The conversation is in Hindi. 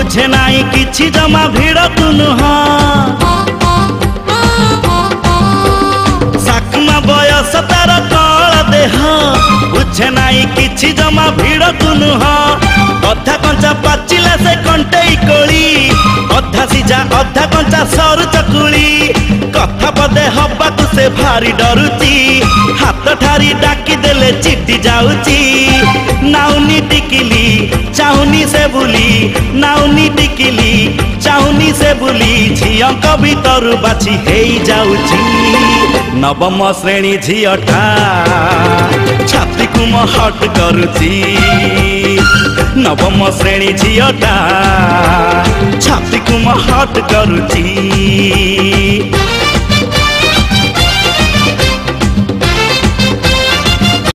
बुझे नाई किछि जमा भिड़ तु नुह साकमा बयस तार कल देह बुझे नाई किछि जमा भिड़ तु नुह अधा कंचा पाचिला से कंटेई कोली अधा सिजा अधा कंचा सरू चकुली कथा पदे हबाकु से भारी डरुची हाथ ठारी डाकी देले चिट्टी जाउची नाउनी टिकिली चाहुनी से बुली नाउनी टिकिली चाहुनी से बुली झियंक भीतर बाछी हेई जाउची नवम श्रेणी झियटा छाती को महट करुची नवम श्रेणी झियटा छाती को महट करुची।